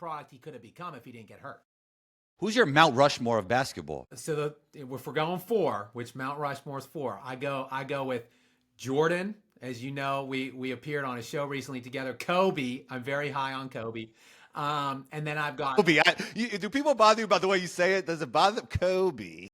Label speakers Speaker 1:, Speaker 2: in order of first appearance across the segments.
Speaker 1: product he could have become if he didn't get hurt.
Speaker 2: Who's your Mount Rushmore of basketball?
Speaker 1: So if we're going 4, which Mount Rushmore's 4, I go with Jordan. As you know, we appeared on a show recently together. Kobe, I'm very high on Kobe. And then I've got
Speaker 2: Kobe. Do people bother you about the way you say it? Does it bother Kobe?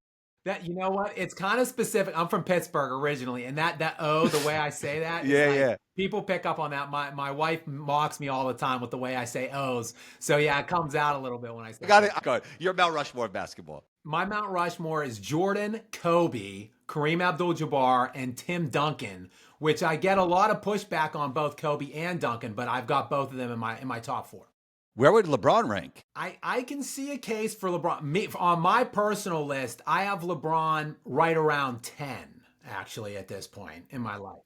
Speaker 1: that? You know what? It's kind of specific. I'm from Pittsburgh originally, and that O, the way I say that,
Speaker 2: Yeah.
Speaker 1: people pick up on that. My wife mocks me all the time with the way I say O's. So yeah, it comes out a little bit when I say.
Speaker 2: Got it. Go ahead. You're Mount Rushmore of basketball.
Speaker 1: My Mount Rushmore is Jordan, Kobe, Kareem Abdul-Jabbar, and Tim Duncan, which I get a lot of pushback on both Kobe and Duncan, but I've got both of them in my top 4.
Speaker 2: Where would LeBron rank?
Speaker 1: I can see a case for LeBron. On my personal list, I have LeBron right around 10, actually, at this point in my life.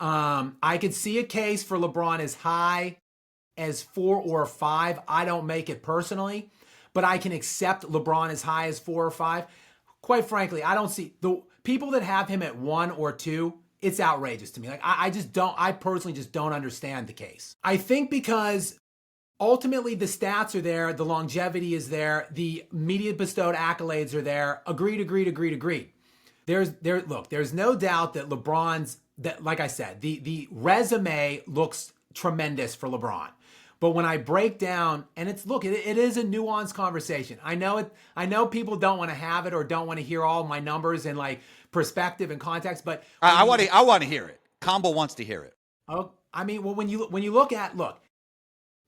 Speaker 1: I could see a case for LeBron as high as 4 or 5. I don't make it personally, but I can accept LeBron as high as 4 or 5. Quite frankly, I don't see the people that have him at 1 or 2. It's outrageous to me. Like I personally just don't understand the case. I think because ultimately the stats are there, the longevity is there, the media bestowed accolades are there. Agreed. There's no doubt that like I said, the resume looks tremendous for LeBron. But when I break down, and it is a nuanced conversation. I know people don't want to have it or don't want to hear all my numbers and like perspective and context, but
Speaker 2: I want to hear it. Combo wants to hear it.
Speaker 1: Oh, I mean, well, when you look,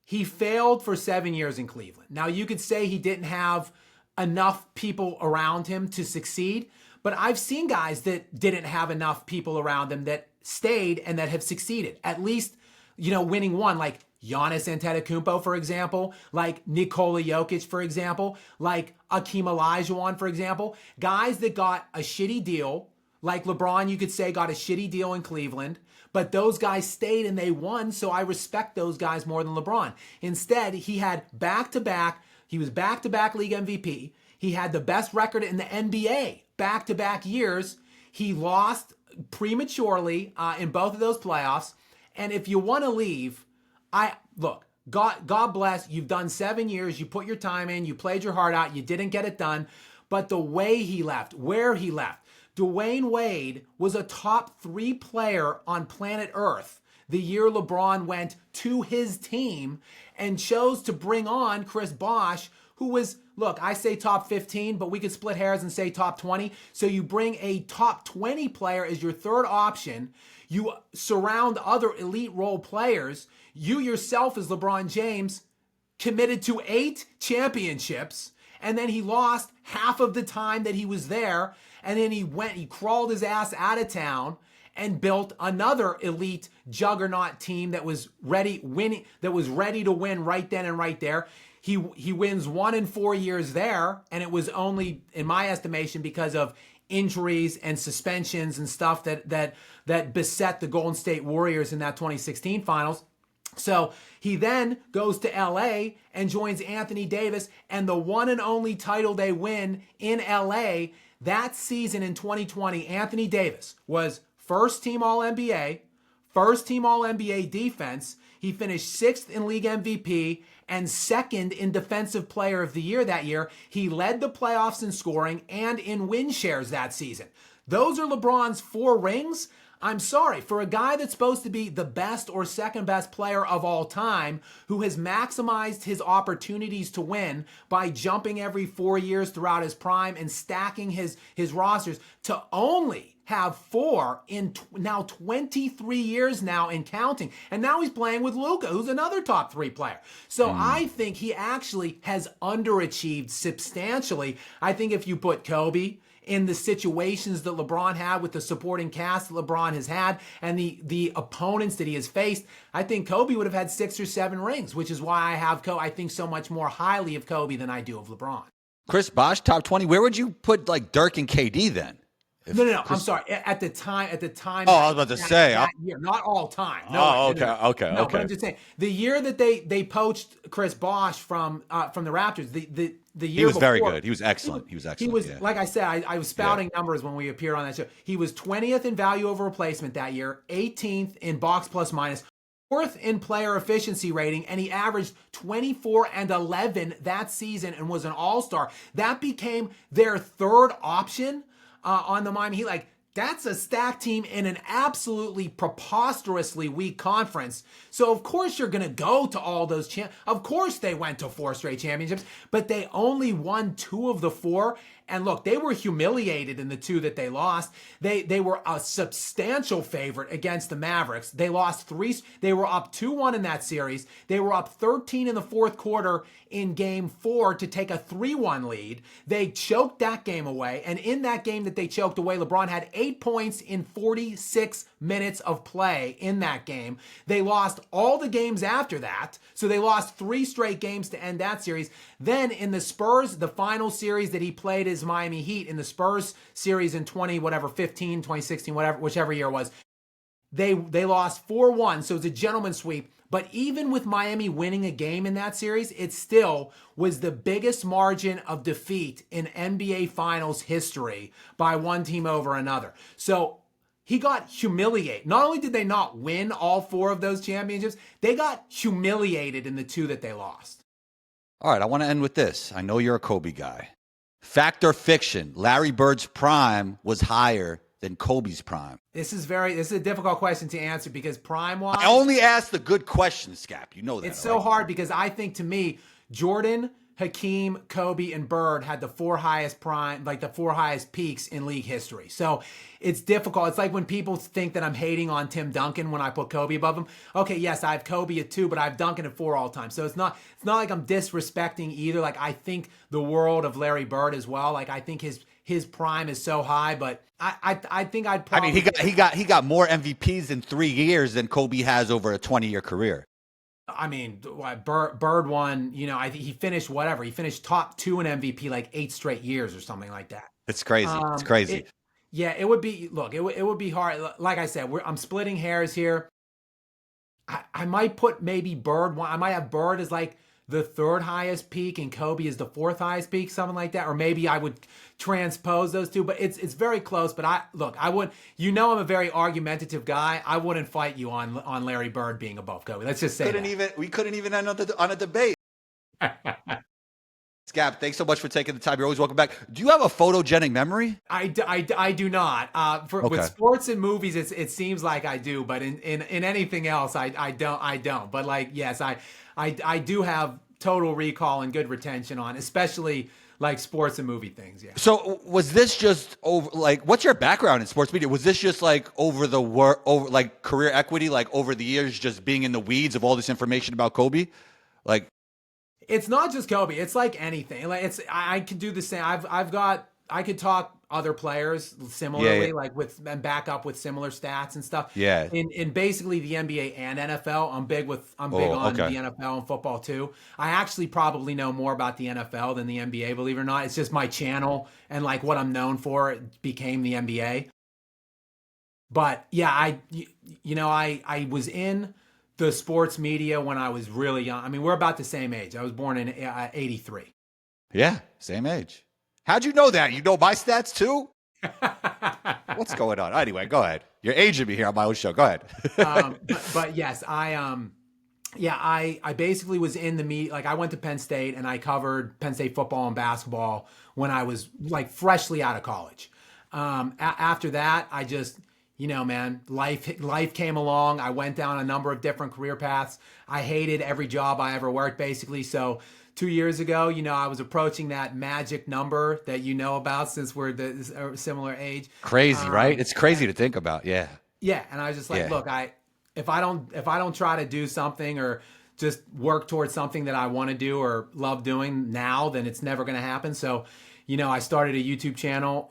Speaker 1: he failed for 7 years in Cleveland. Now you could say he didn't have enough people around him to succeed, but I've seen guys that didn't have enough people around them that stayed and that have succeeded. At least, winning one, like Giannis Antetokounmpo, for example, like Nikola Jokic, for example, like Akeem Olajuwon, for example, guys that got a shitty deal, like LeBron, you could say got a shitty deal in Cleveland, but those guys stayed and they won, so I respect those guys more than LeBron. Instead, he had he was back-to-back league MVP. He had the best record in the NBA back-to-back years. He lost prematurely in both of those playoffs, and if you want to leave, God bless, you've done 7 years, you put your time in, you played your heart out, you didn't get it done, but the way he left, where he left, Dwayne Wade was a top 3 player on planet Earth the year LeBron went to his team and chose to bring on Chris Bosh, who was, I say top 15, but we could split hairs and say top 20. So you bring a top 20 player as your third option. You surround other elite role players. You yourself, as LeBron James, committed to 8 championships, and then he lost half of the time that he was there. And then he crawled his ass out of town and built another elite juggernaut team that was ready to win right then and right there. He wins 1 in 4 years there, and it was only, in my estimation, because of injuries and suspensions and stuff that beset the Golden State Warriors in that 2016 finals. So he then goes to LA and joins Anthony Davis, and the one and only title they win in LA that season in 2020, Anthony Davis was first team All-NBA, first team All-NBA defense. He finished 6th in league MVP and 2nd in defensive player of the year that year. He led the playoffs in scoring and in win shares that season. Those are LeBron's 4 rings. I'm sorry, for a guy that's supposed to be the best or second best player of all time, who has maximized his opportunities to win by jumping every 4 years throughout his prime and stacking his rosters, to only have 4 in now 23 years now and counting. And now he's playing with Luka, who's another top 3 player. So I think he actually has underachieved substantially. I think if you put Kobe in the situations that LeBron had with the supporting cast that LeBron has had and the opponents that he has faced, I think Kobe would have had 6 or 7 rings, which is why I think so much more highly of Kobe than I do of LeBron.
Speaker 2: Chris Bosh, top 20. Where would you put like Dirk and KD then?
Speaker 1: No. I'm sorry. At the time.
Speaker 2: Oh, I was about to say
Speaker 1: that year, not all time.
Speaker 2: Okay.
Speaker 1: But I'm just saying the year that they poached Chris Bosh from the Raptors. The year
Speaker 2: he was
Speaker 1: before,
Speaker 2: very good. He was excellent. He was
Speaker 1: like I said. I was spouting numbers when we appeared on that show. He was 20th in value over replacement that year, 18th in box plus minus, fourth in player efficiency rating, and he averaged 24 and 11 that season and was an all-star. That became their third option on the Miami Heat. Like, that's a stacked team in an absolutely preposterously weak conference. So, of course, you're going to go to all those Of course, they went to 4 straight championships, but they only won 2 of the 4. And look, they were humiliated in the 2 that they lost. They were a substantial favorite against the Mavericks. They lost 3. They were up 2-1 in that series. They were up 13 in the fourth quarter in game 4 to take a 3-1 lead. They choked that game away. And in that game that they choked away, LeBron had 8 points in 46 minutes of play in that game. They lost all the games after that. So they lost 3 straight games to end that series. Then in the Spurs, the final series that he played as Miami Heat, in the Spurs series in 2016, whichever year it was, they lost 4-1. So it's a gentleman's sweep. But even with Miami winning a game in that series, it still was the biggest margin of defeat in NBA Finals history by one team over another. So he got humiliated. Not only did they not win all 4 of those championships, they got humiliated in the 2 that they lost.
Speaker 2: All right, I want to end with this. I know you're a Kobe guy. Fact or fiction, Larry Bird's prime was higher than Kobe's prime?
Speaker 1: This is a difficult question to answer because prime-wise,
Speaker 2: I only ask the good questions, Skap. You know that.
Speaker 1: It's so hard because I think, to me, Jordan, Hakeem, Kobe, and Bird had the 4 highest prime, like the 4 highest peaks in league history. So it's difficult. It's like when people think that I'm hating on Tim Duncan when I put Kobe above him. Okay, yes, I have Kobe at 2, but I have Duncan at 4 all time. So it's not like I'm disrespecting either. Like, I think the world of Larry Bird as well. Like, I think his prime is so high, but I think I'd probably.
Speaker 2: I mean, he got more MVPs in 3 years than Kobe has over a 20-year career.
Speaker 1: I mean, Bird won, I think he finished whatever. He finished top 2 in MVP like 8 straight years or something like that.
Speaker 2: It's crazy. It's crazy.
Speaker 1: It would be, look, it would be hard. Like I said, I'm splitting hairs here. I might put maybe Bird one. I might have Bird as like the 3rd highest peak and Kobe is the 4th highest peak, something like that. Or maybe I would transpose those 2, but it's very close. But I would, I'm a very argumentative guy. I wouldn't fight you on Larry Bird being above Kobe. Let's just say
Speaker 2: we couldn't even end on a debate. Skap, thanks so much for taking the time. You're always welcome back. Do you have a photogenic memory?
Speaker 1: I do not. With sports and movies, it seems like I do, but in anything else, I don't. But like, yes, I do have total recall and good retention on, especially like sports and movie things. Yeah.
Speaker 2: So was this just over, like, what's your background in sports media? Was this just like over like career equity, like over the years, just being in the weeds of all this information about Kobe? Like,
Speaker 1: it's not just Kobe. It's like anything. Like I could do the same. I could talk other players similarly, like and back up with similar stats and stuff.
Speaker 2: Yeah.
Speaker 1: In basically the NBA and NFL, I'm big on the NFL and football too. I actually probably know more about the NFL than the NBA, believe it or not. It's just my channel and like what I'm known for became the NBA. But yeah, I was in the sports media when I was really young. I mean, we're about the same age. I was born in 83.
Speaker 2: Yeah, same age. How'd you know that? You know my stats too? What's going on? Anyway, go ahead. You're aging me here on my own show. Go ahead.
Speaker 1: but yes, I basically was in the media. Like, I went to Penn State and I covered Penn State football and basketball when I was like freshly out of college. After that, I just, man, life came along. I went down a number of different career paths. I hated every job I ever worked, basically. So 2 years ago, I was approaching that magic number that you know about since we're the similar age.
Speaker 2: Crazy, right? It's crazy to think about. Yeah.
Speaker 1: Yeah. And I was just like, look, if I don't try to do something or just work towards something that I want to do or love doing now, then it's never going to happen. So, I started a YouTube channel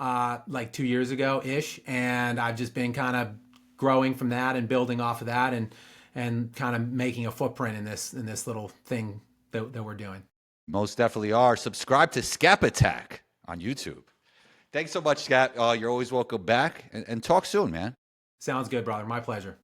Speaker 1: like 2 years ago-ish, and I've just been kind of growing from that and building off of that and kind of making a footprint in this little thing that we're doing.
Speaker 2: Most definitely are. Subscribe to Skap Attack on YouTube. Thanks so much, Skap. You're always welcome back, and talk soon, man.
Speaker 1: Sounds good, brother. My pleasure.